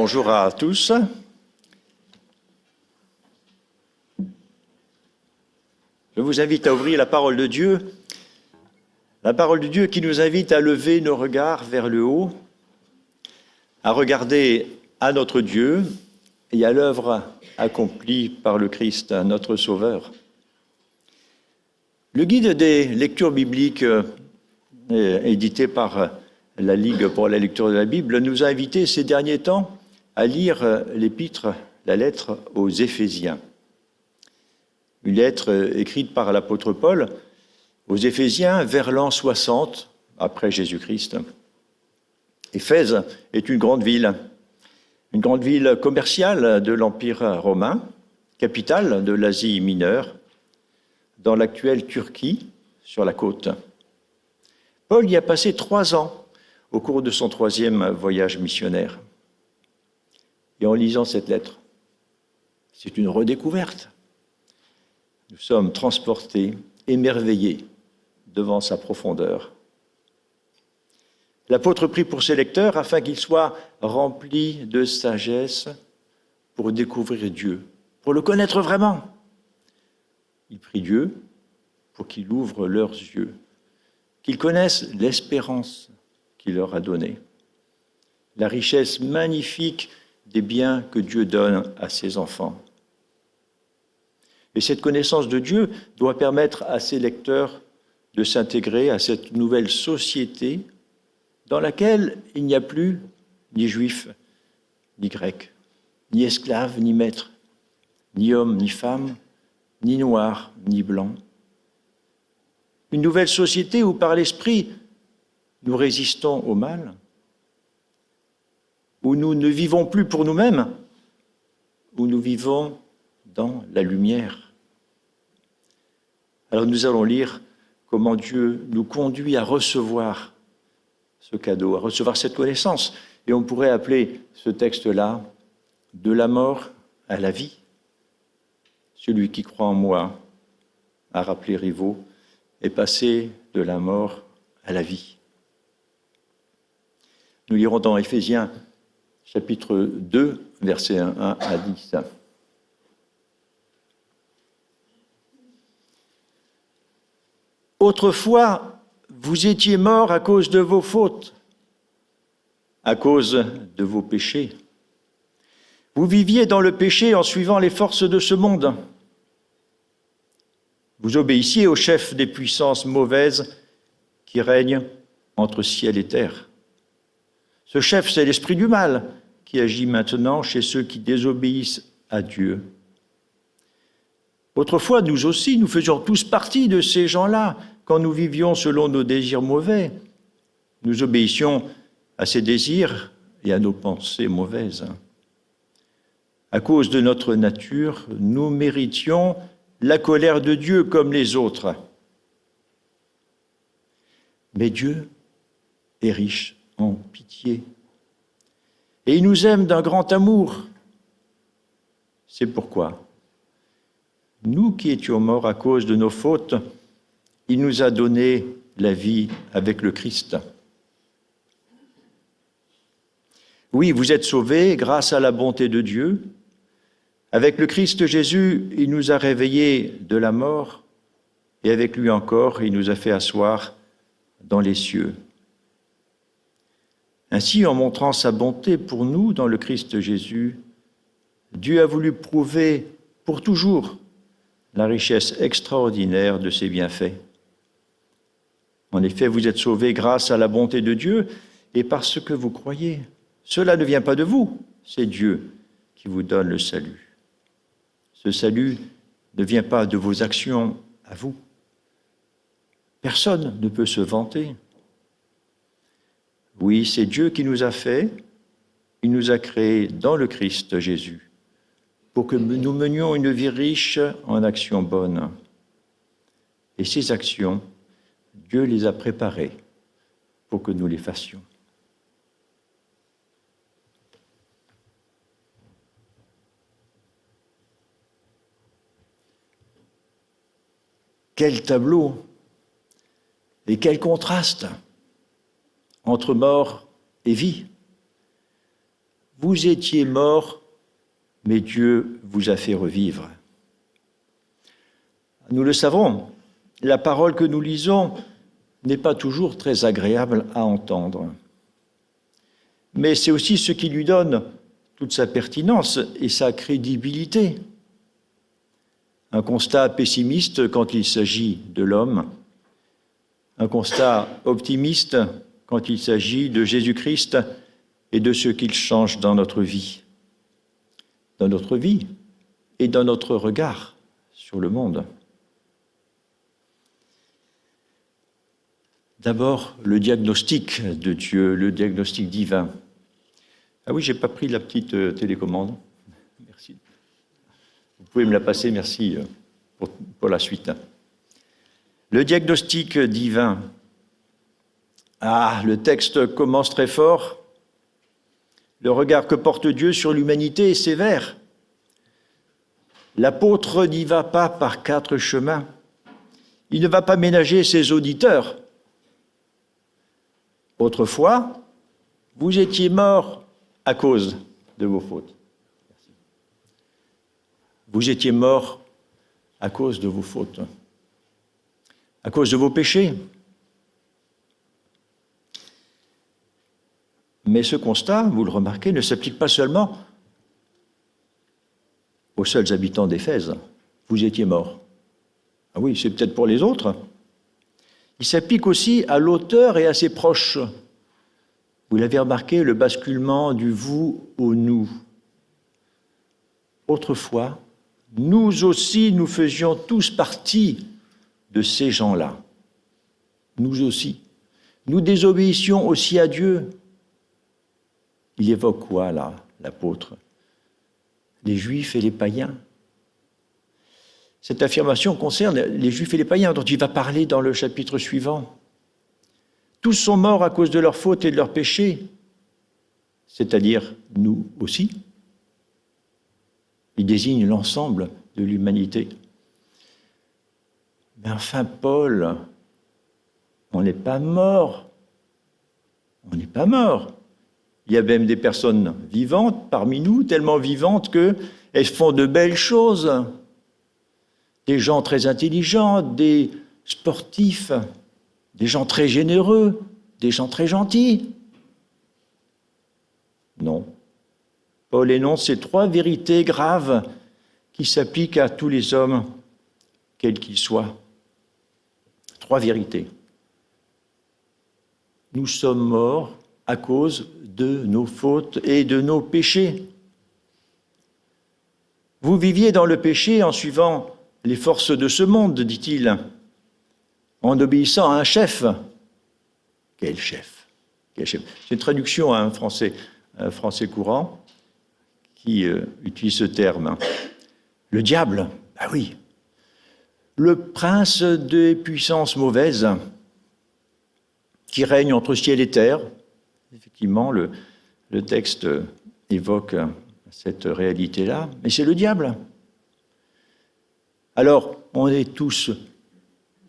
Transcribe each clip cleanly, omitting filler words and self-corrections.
Bonjour à tous. Je vous invite à ouvrir la parole de Dieu qui nous invite à lever nos regards vers le haut, à regarder à notre Dieu et à l'œuvre accomplie par le Christ, notre Sauveur. Le guide des lectures bibliques édité par la Ligue pour la lecture de la Bible nous a invités ces derniers temps à lire l'épître, la lettre aux Éphésiens. Une lettre écrite par l'apôtre Paul aux Éphésiens vers l'an 60 après Jésus-Christ. Éphèse est une grande ville commerciale de l'Empire romain, capitale de l'Asie mineure, dans l'actuelle Turquie, sur la côte. Paul y a passé 3 ans au cours de son 3e voyage missionnaire. Et en lisant cette lettre, c'est une redécouverte. Nous sommes transportés, émerveillés devant sa profondeur. L'apôtre prie pour ses lecteurs afin qu'ils soient remplis de sagesse pour découvrir Dieu, pour le connaître vraiment. Il prie Dieu pour qu'il ouvre leurs yeux, qu'ils connaissent l'espérance qu'il leur a donnée, la richesse magnifique des biens que Dieu donne à ses enfants. Et cette connaissance de Dieu doit permettre à ses lecteurs de s'intégrer à cette nouvelle société dans laquelle il n'y a plus ni juifs, ni grecs, ni esclaves, ni maîtres, ni hommes, ni femmes, ni noirs, ni blancs. Une nouvelle société où par l'esprit nous résistons au mal, où nous ne vivons plus pour nous-mêmes, où nous vivons dans la lumière. Alors nous allons lire comment Dieu nous conduit à recevoir ce cadeau, à recevoir cette connaissance. Et on pourrait appeler ce texte-là « De la mort à la vie ». Celui qui croit en moi, a rappelé Rivaux, est passé de la mort à la vie. Nous lirons dans Éphésiens chapitre 2, versets 1 à 10. Autrefois, vous étiez morts à cause de vos fautes, à cause de vos péchés. Vous viviez dans le péché en suivant les forces de ce monde. Vous obéissiez au chef des puissances mauvaises qui règnent entre ciel et terre. Ce chef, c'est l'esprit du mal qui agit maintenant chez ceux qui désobéissent à Dieu. Autrefois, nous aussi, nous faisions tous partie de ces gens-là quand nous vivions selon nos désirs mauvais. Nous obéissions à ces désirs et à nos pensées mauvaises. À cause de notre nature, nous méritions la colère de Dieu comme les autres. Mais Dieu est riche en pitié. Et il nous aime d'un grand amour. C'est pourquoi, nous qui étions morts à cause de nos fautes, il nous a donné la vie avec le Christ. Oui, vous êtes sauvés grâce à la bonté de Dieu. Avec le Christ Jésus, il nous a réveillés de la mort et avec lui encore, il nous a fait asseoir dans les cieux. Ainsi, en montrant sa bonté pour nous dans le Christ Jésus, Dieu a voulu prouver pour toujours la richesse extraordinaire de ses bienfaits. En effet, vous êtes sauvés grâce à la bonté de Dieu et parce que vous croyez. Cela ne vient pas de vous, c'est Dieu qui vous donne le salut. Ce salut ne vient pas de vos actions à vous. Personne ne peut se vanter. Oui, c'est Dieu qui nous a fait, il nous a créés dans le Christ Jésus, pour que nous menions une vie riche en actions bonnes. Et ces actions, Dieu les a préparées pour que nous les fassions. Quel tableau et quel contraste entre mort et vie. Vous étiez mort, mais Dieu vous a fait revivre. Nous le savons, la parole que nous lisons n'est pas toujours très agréable à entendre. Mais c'est aussi ce qui lui donne toute sa pertinence et sa crédibilité. Un constat pessimiste quand il s'agit de l'homme, un constat optimiste quand il s'agit de Jésus-Christ et de ce qu'il change dans notre vie et dans notre regard sur le monde. D'abord, le diagnostic de Dieu, le diagnostic divin. Ah oui, je n'ai pas pris la petite télécommande. Merci. Vous pouvez me la passer, merci pour la suite. Le diagnostic divin. Ah, le texte commence très fort. Le regard que porte Dieu sur l'humanité est sévère. L'apôtre n'y va pas par 4 chemins. Il ne va pas ménager ses auditeurs. Autrefois, vous étiez morts à cause de vos fautes. Vous étiez morts à cause de vos fautes, à cause de vos péchés. Mais ce constat, vous le remarquez, ne s'applique pas seulement aux seuls habitants d'Éphèse. Vous étiez morts. Ah oui, c'est peut-être pour les autres. Il s'applique aussi à l'auteur et à ses proches. Vous l'avez remarqué, le basculement du vous au nous. Autrefois, nous aussi, nous faisions tous partie de ces gens-là. Nous aussi. Nous désobéissions aussi à Dieu. Il évoque quoi, là, l'apôtre? Les Juifs et les païens. Cette affirmation concerne les Juifs et les païens, dont il va parler dans le chapitre suivant. Tous sont morts à cause de leurs fautes et de leurs péchés, c'est-à-dire nous aussi. Il désigne l'ensemble de l'humanité. Mais enfin, Paul, on n'est pas mort. On n'est pas mort. Il y a même des personnes vivantes parmi nous, tellement vivantes qu'elles font de belles choses. Des gens très intelligents, des sportifs, des gens très généreux, des gens très gentils. Non. Paul énonce ces 3 vérités graves qui s'appliquent à tous les hommes, quels qu'ils soient. 3 vérités. Nous sommes morts à cause de nos fautes et de nos péchés. Vous viviez dans le péché en suivant les forces de ce monde, dit-il, en obéissant à un chef. Quel chef? Quel chef? C'est une traduction à un français courant qui utilise ce terme. Le diable, ah oui. Le prince des puissances mauvaises qui règne entre ciel et terre. Effectivement, le texte évoque cette réalité-là, mais c'est le diable. Alors, on est tous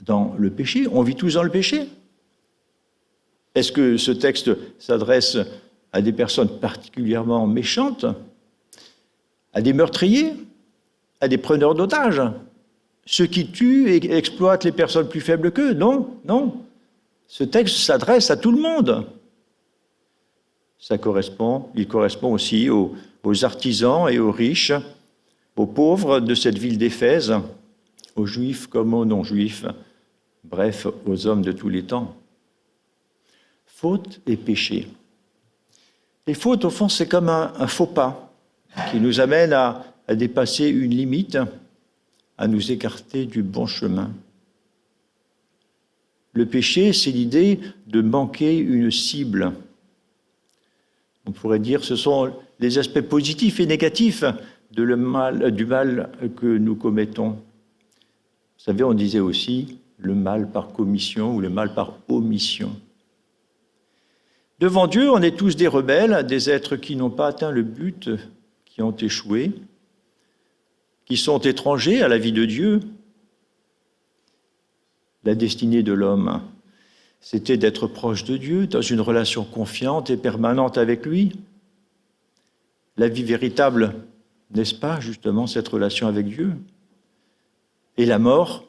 dans le péché, on vit tous dans le péché. Est-ce que ce texte s'adresse à des personnes particulièrement méchantes, à des meurtriers, à des preneurs d'otages, ceux qui tuent et exploitent les personnes plus faibles qu'eux? Non, non. Ce texte s'adresse à tout le monde. Il correspond aussi aux artisans et aux riches, aux pauvres de cette ville d'Éphèse, aux juifs comme aux non-juifs, bref, aux hommes de tous les temps. Faute et péché. Les fautes, au fond, c'est comme un faux pas qui nous amène à dépasser une limite, à nous écarter du bon chemin. Le péché, c'est l'idée de manquer une cible. On pourrait dire que ce sont les aspects positifs et négatifs du mal que nous commettons. Vous savez, on disait aussi le mal par commission ou le mal par omission. Devant Dieu, on est tous des rebelles, des êtres qui n'ont pas atteint le but, qui ont échoué, qui sont étrangers à la vie de Dieu. La destinée de l'homme, c'était d'être proche de Dieu, dans une relation confiante et permanente avec lui. la vie véritable, n'est-ce pas justement cette relation avec Dieu? Et la mort,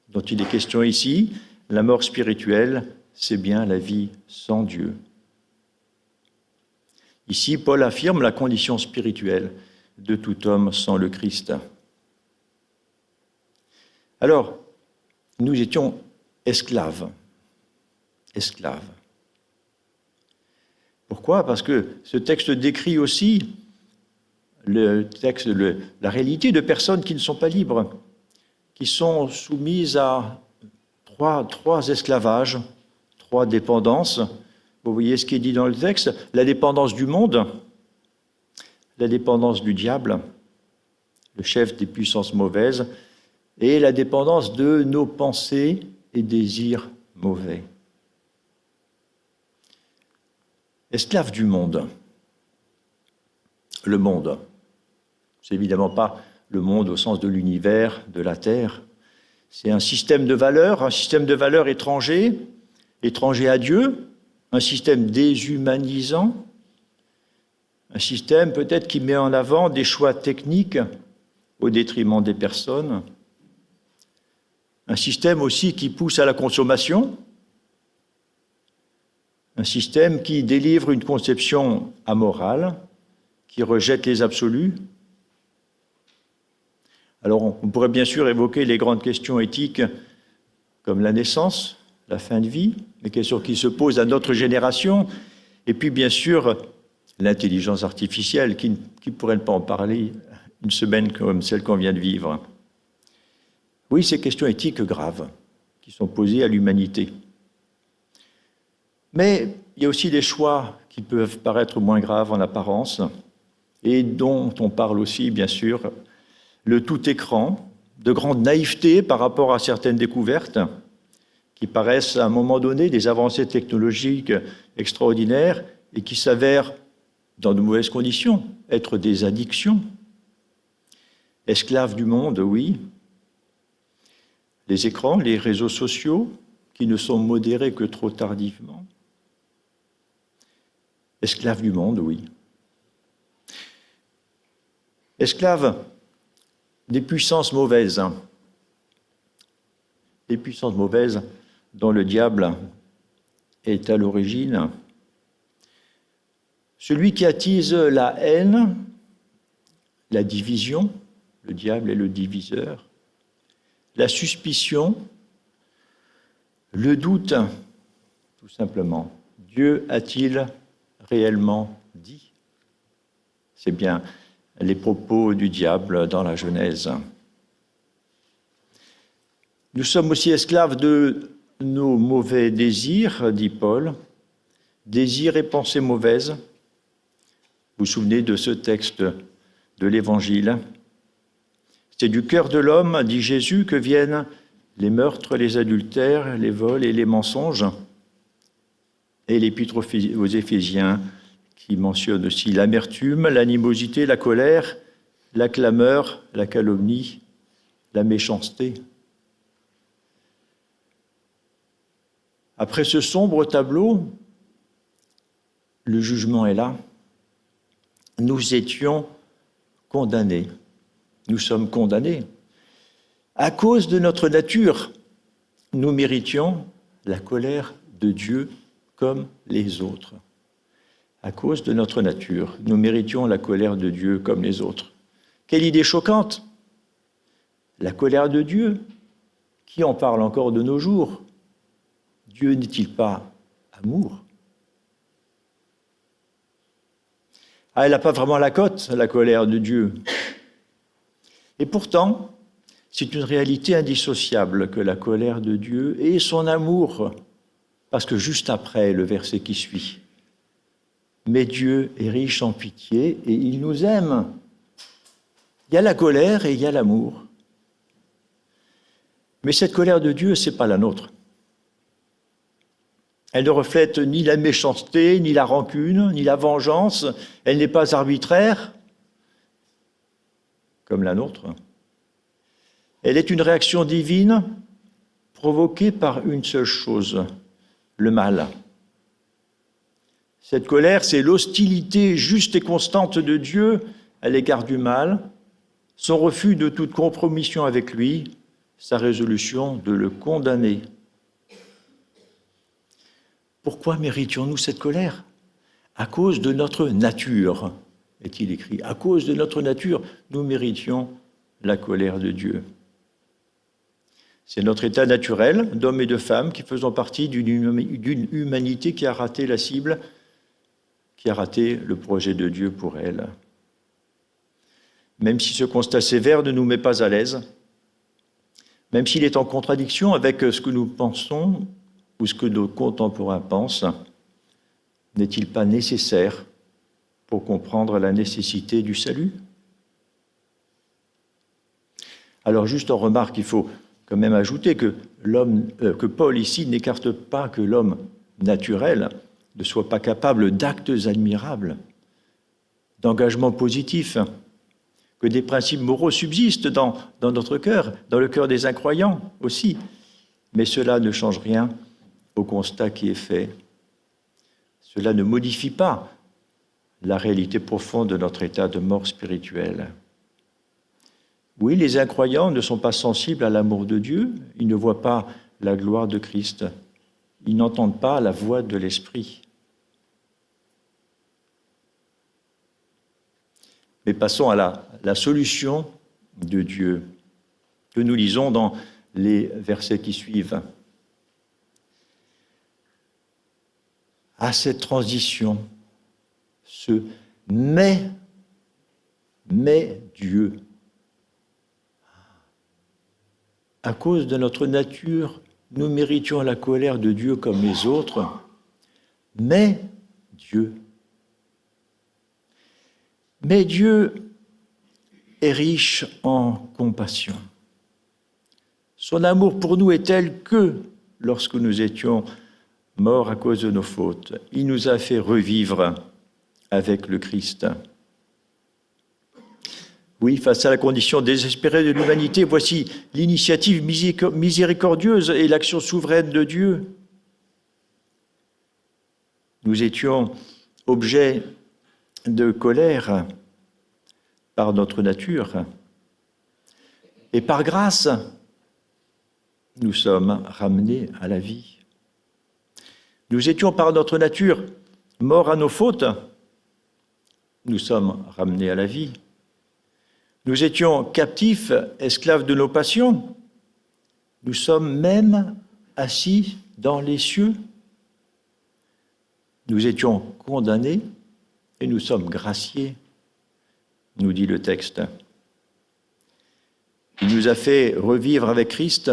dont il est question ici, la mort spirituelle, c'est bien la vie sans Dieu. Ici, Paul affirme la condition spirituelle de tout homme sans le Christ. Alors, nous étions esclaves. Esclaves. Pourquoi? Parce que ce texte décrit aussi la réalité de personnes qui ne sont pas libres, qui sont soumises à trois esclavages, trois dépendances. Vous voyez ce qui est dit dans le texte, la dépendance du monde, la dépendance du diable, le chef des puissances mauvaises, et la dépendance de nos pensées et désirs mauvais. Esclaves du monde. Le monde, c'est évidemment pas le monde au sens de l'univers, de la terre. C'est un système de valeurs étranger à Dieu, un système déshumanisant, un système peut-être qui met en avant des choix techniques au détriment des personnes, un système aussi qui pousse à la consommation, un système qui délivre une conception amorale, qui rejette les absolus. Alors on pourrait bien sûr évoquer les grandes questions éthiques comme la naissance, la fin de vie, les questions qui se posent à notre génération, et puis bien sûr l'intelligence artificielle, qui ne pourrait pas en parler une semaine comme celle qu'on vient de vivre. Oui, ces questions éthiques graves qui sont posées à l'humanité. Mais il y a aussi des choix qui peuvent paraître moins graves en apparence, et dont on parle aussi, bien sûr, le tout-écran, de grande naïveté par rapport à certaines découvertes qui paraissent à un moment donné des avancées technologiques extraordinaires et qui s'avèrent, dans de mauvaises conditions, être des addictions. Esclaves du monde, oui. Les écrans, les réseaux sociaux, qui ne sont modérés que trop tardivement. Esclaves du monde, oui. Esclaves des puissances mauvaises. Des puissances mauvaises dont le diable est à l'origine. Celui qui attise la haine, la division, le diable est le diviseur, la suspicion, le doute, tout simplement. Dieu a-t-il réellement dit? C'est bien les propos du diable dans la Genèse. Nous sommes aussi esclaves de nos mauvais désirs, dit Paul, désirs et pensées mauvaises. Vous vous souvenez de ce texte de l'Évangile? C'est du cœur de l'homme, dit Jésus, que viennent les meurtres, les adultères, les vols et les mensonges. Et l'Épître aux Éphésiens qui mentionne aussi l'amertume, l'animosité, la colère, la clameur, la calomnie, la méchanceté. Après ce sombre tableau, le jugement est là. Nous étions condamnés. Nous sommes condamnés. À cause de notre nature, nous méritions la colère de Dieu comme les autres. À cause de notre nature, nous méritions la colère de Dieu comme les autres. Quelle idée choquante! La colère de Dieu, qui en parle encore de nos jours? Dieu n'est-il pas amour? Ah, elle n'a pas vraiment la cote, la colère de Dieu. Et pourtant, c'est une réalité indissociable que la colère de Dieu et son amour, parce que juste après, le verset qui suit, mais Dieu est riche en pitié et il nous aime. Il y a la colère et il y a l'amour. Mais cette colère de Dieu, ce n'est pas la nôtre. Elle ne reflète ni la méchanceté, ni la rancune, ni la vengeance. Elle n'est pas arbitraire, comme la nôtre. Elle est une réaction divine provoquée par une seule chose, le mal. Cette colère, c'est l'hostilité juste et constante de Dieu à l'égard du mal, son refus de toute compromission avec lui, sa résolution de le condamner. Pourquoi méritions-nous cette colère? À cause de notre nature, est-il écrit. À cause de notre nature, nous méritions la colère de Dieu. C'est notre état naturel d'hommes et de femmes qui faisons partie d'une humanité qui a raté la cible, qui a raté le projet de Dieu pour elle. Même si ce constat sévère ne nous met pas à l'aise, même s'il est en contradiction avec ce que nous pensons ou ce que nos contemporains pensent, n'est-il pas nécessaire pour comprendre la nécessité du salut? Alors juste en remarque, il faut quand même ajouter que Paul ici n'écarte pas que l'homme naturel ne soit pas capable d'actes admirables, d'engagements positifs, que des principes moraux subsistent dans notre cœur, dans le cœur des incroyants aussi. Mais cela ne change rien au constat qui est fait. Cela ne modifie pas la réalité profonde de notre état de mort spirituelle. Oui, les incroyants ne sont pas sensibles à l'amour de Dieu, ils ne voient pas la gloire de Christ, ils n'entendent pas la voix de l'Esprit. Mais passons à la solution de Dieu que nous lisons dans les versets qui suivent. À cette transition, ce « mais Dieu ». À cause de notre nature, nous méritions la colère de Dieu comme les autres, mais Dieu. Mais Dieu est riche en compassion. Son amour pour nous est tel que, lorsque nous étions morts à cause de nos fautes, il nous a fait revivre avec le Christ. Oui, face à la condition désespérée de l'humanité, voici l'initiative miséricordieuse et l'action souveraine de Dieu. Nous étions objets de colère par notre nature. Et par grâce, nous sommes ramenés à la vie. Nous étions par notre nature morts à nos fautes. Nous sommes ramenés à la vie. Nous étions captifs, esclaves de nos passions. Nous sommes même assis dans les cieux. Nous étions condamnés et nous sommes graciés, nous dit le texte. Il nous a fait revivre avec Christ,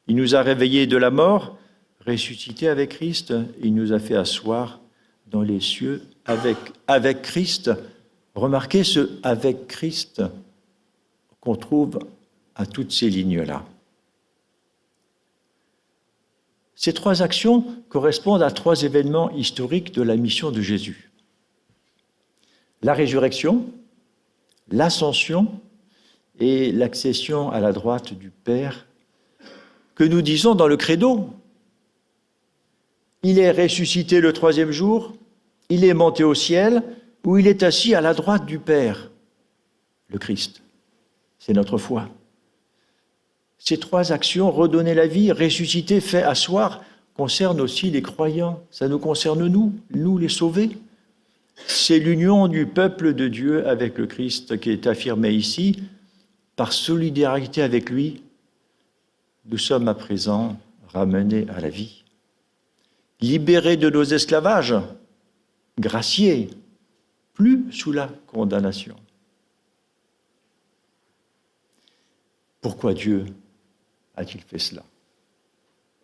il nous a réveillés de la mort, ressuscités avec Christ, il nous a fait asseoir dans les cieux avec Christ. Remarquez ce « avec Christ » qu'on trouve à toutes ces lignes-là. Ces trois actions correspondent à trois événements historiques de la mission de Jésus. La résurrection, l'ascension et l'accession à la droite du Père, que nous disons dans le credo. Il est ressuscité le troisième jour, il est monté au ciel, où il est assis à la droite du Père, le Christ. C'est notre foi. Ces trois actions, redonner la vie, ressusciter, fait asseoir, concernent aussi les croyants. Ça nous concerne nous les sauvés. C'est l'union du peuple de Dieu avec le Christ qui est affirmée ici. Par solidarité avec lui, nous sommes à présent ramenés à la vie. Libérés de nos esclavages, graciés, plus sous la condamnation. Pourquoi Dieu a-t-il fait cela?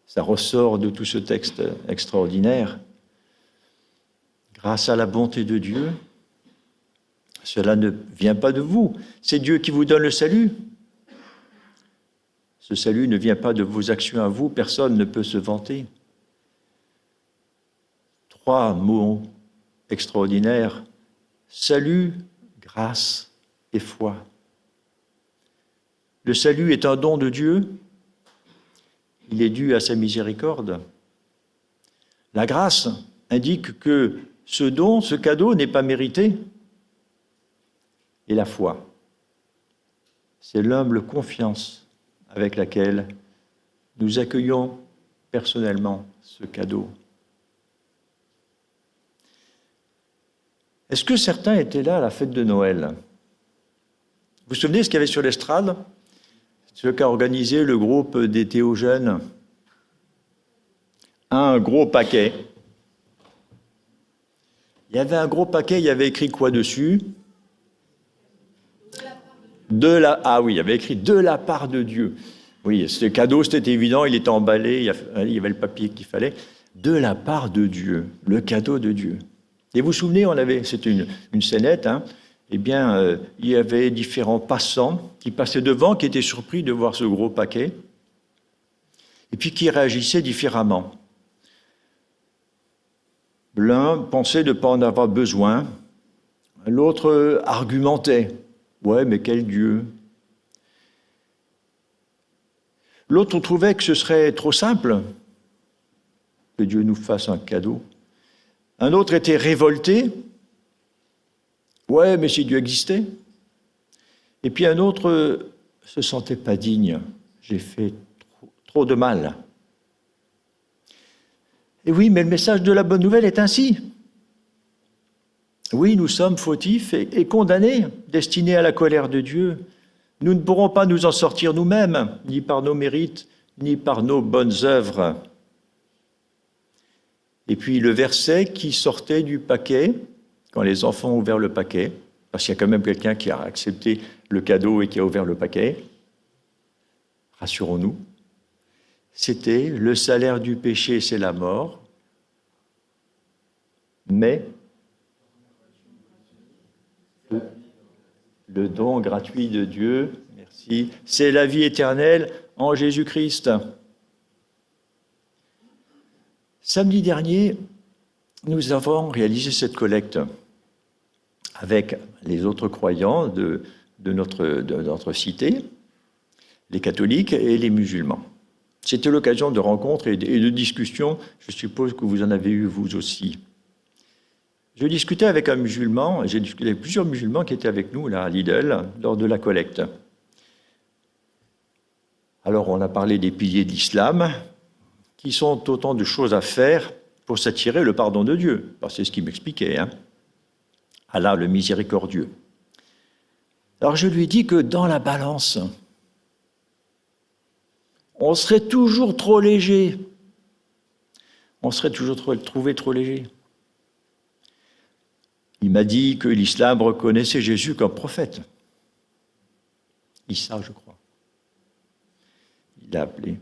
Ça ressort de tout ce texte extraordinaire. Grâce à la bonté de Dieu, cela ne vient pas de vous, c'est Dieu qui vous donne le salut. Ce salut ne vient pas de vos actions à vous, personne ne peut se vanter. Trois mots extraordinaires, salut, grâce et foi. Le salut est un don de Dieu, il est dû à sa miséricorde. La grâce indique que ce don, ce cadeau n'est pas mérité. Et la foi, c'est l'humble confiance avec laquelle nous accueillons personnellement ce cadeau. Est-ce que certains étaient là à la fête de Noël ? Vous vous souvenez ce qu'il y avait sur l'estrade ? Ce qu'a organisé le groupe des théogènes. Un gros paquet. Il y avait un gros paquet, il y avait écrit quoi dessus ? Ah oui, il y avait écrit « de la part de Dieu ». Oui, ce cadeau, c'était évident, il était emballé, il y avait le papier qu'il fallait. De la part de Dieu, le cadeau de Dieu. Et vous vous souvenez, c'était une scénette, hein, eh bien, il y avait différents passants qui passaient devant, qui étaient surpris de voir ce gros paquet, et puis qui réagissaient différemment. L'un pensait ne pas en avoir besoin, l'autre argumentait. Ouais, mais quel Dieu ? L'autre trouvait que ce serait trop simple que Dieu nous fasse un cadeau. Un autre était révolté. Ouais, mais si Dieu existait. Et puis un autre se sentait pas digne. J'ai fait trop de mal. Et oui, mais le message de la bonne nouvelle est ainsi. Oui, nous sommes fautifs et condamnés, destinés à la colère de Dieu. Nous ne pourrons pas nous en sortir nous-mêmes, ni par nos mérites, ni par nos bonnes œuvres. Et puis le verset qui sortait du paquet, quand les enfants ont ouvert le paquet, parce qu'il y a quand même quelqu'un qui a accepté le cadeau et qui a ouvert le paquet, rassurons-nous, c'était « le salaire du péché, c'est la mort, mais le don gratuit de Dieu, merci, c'est la vie éternelle en Jésus-Christ. » Samedi dernier, nous avons réalisé cette collecte avec les autres croyants de notre cité, les catholiques et les musulmans. C'était l'occasion de rencontres et de discussions, je suppose que vous en avez eu vous aussi. Je discutais avec un musulman, j'ai discuté avec plusieurs musulmans qui étaient avec nous là, à Lidl lors de la collecte. Alors on a parlé des piliers de l'islam, qui sont autant de choses à faire pour s'attirer le pardon de Dieu. C'est ce qu'il m'expliquait, hein. Allah le miséricordieux. Alors je lui dis que dans la balance, on serait toujours trop léger. On serait toujours trouvé trop léger. Il m'a dit que l'islam reconnaissait Jésus comme prophète. Issa, je crois. Il l'a appelé.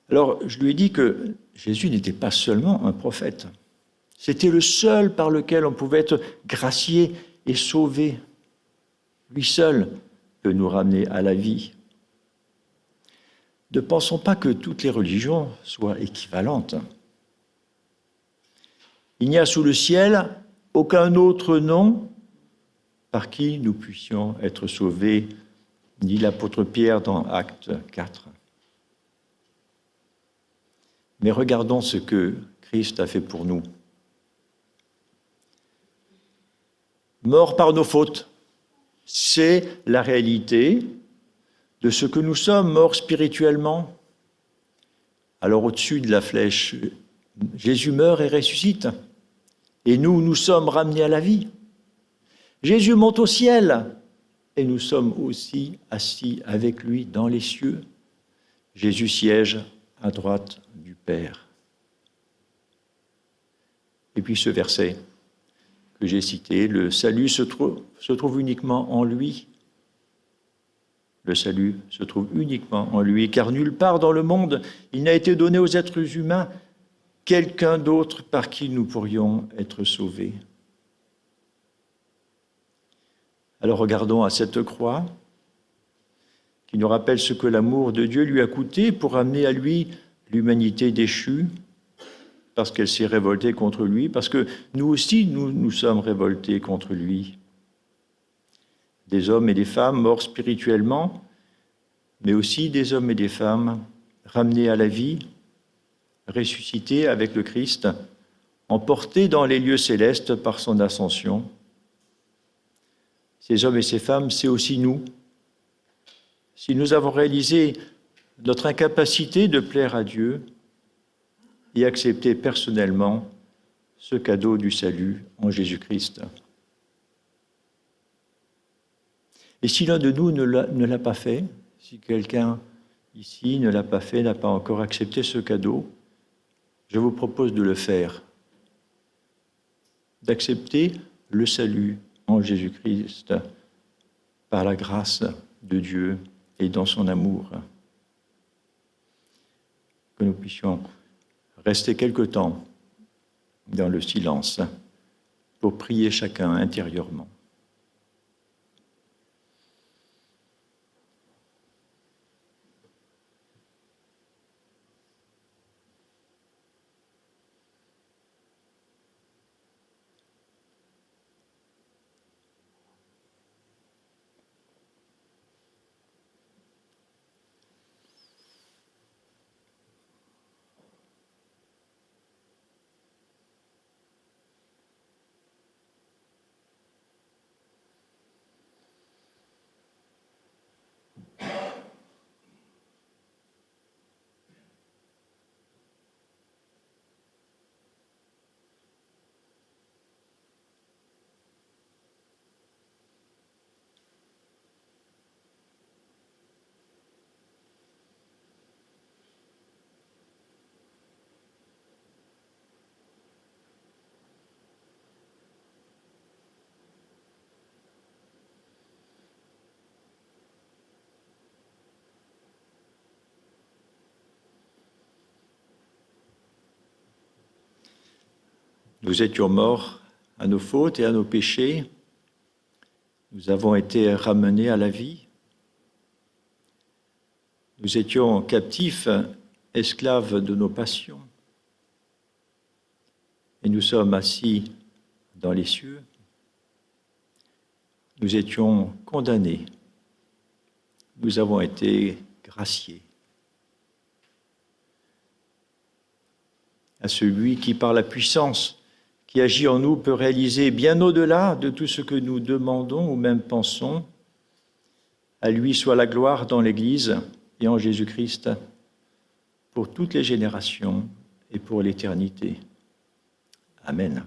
Alors, je lui ai dit que Jésus n'était pas seulement un prophète. C'était le seul par lequel on pouvait être gracié et sauvé. Lui seul peut nous ramener à la vie. Ne pensons pas que toutes les religions soient équivalentes. Il n'y a sous le ciel aucun autre nom par qui nous puissions être sauvés, dit l'apôtre Pierre dans Actes 4. Mais regardons ce que Christ a fait pour nous. Mort par nos fautes, c'est la réalité de ce que nous sommes, morts spirituellement. Alors au-dessus de la flèche, Jésus meurt et ressuscite. Et nous sommes ramenés à la vie. Jésus monte au ciel et nous sommes aussi assis avec lui dans les cieux. Jésus siège à droite du Père. Et puis ce verset que j'ai cité, le salut se trouve uniquement en lui. Le salut se trouve uniquement en lui, car nulle part dans le monde il n'a été donné aux êtres humains quelqu'un d'autre par qui nous pourrions être sauvés. Alors regardons à cette croix qui nous rappelle ce que l'amour de Dieu lui a coûté pour amener à lui l'humanité déchue, parce qu'elle s'est révoltée contre lui, parce que nous aussi, nous sommes révoltés contre lui. Des hommes et des femmes morts spirituellement, mais aussi des hommes et des femmes ramenés à la vie, ressuscités avec le Christ emportés dans les lieux célestes par son ascension. Ces hommes et ces femmes, c'est aussi nous. Si nous avons réalisé notre incapacité de plaire à Dieu et accepté personnellement ce cadeau du salut en Jésus-Christ. Et si l'un de nous ne l'a pas fait, si quelqu'un ici ne l'a pas fait, n'a pas encore accepté ce cadeau, je vous propose de le faire, d'accepter le salut en Jésus-Christ par la grâce de Dieu et dans son amour. Que nous puissions rester quelque temps dans le silence pour prier chacun intérieurement. Nous étions morts à nos fautes et à nos péchés. Nous avons été ramenés à la vie. Nous étions captifs, esclaves de nos passions. Et nous sommes assis dans les cieux. Nous étions condamnés. Nous avons été graciés. À celui qui, par la puissance qui agit en nous, peut réaliser bien au-delà de tout ce que nous demandons ou même pensons. À lui soit la gloire dans l'Église et en Jésus-Christ pour toutes les générations et pour l'éternité. Amen.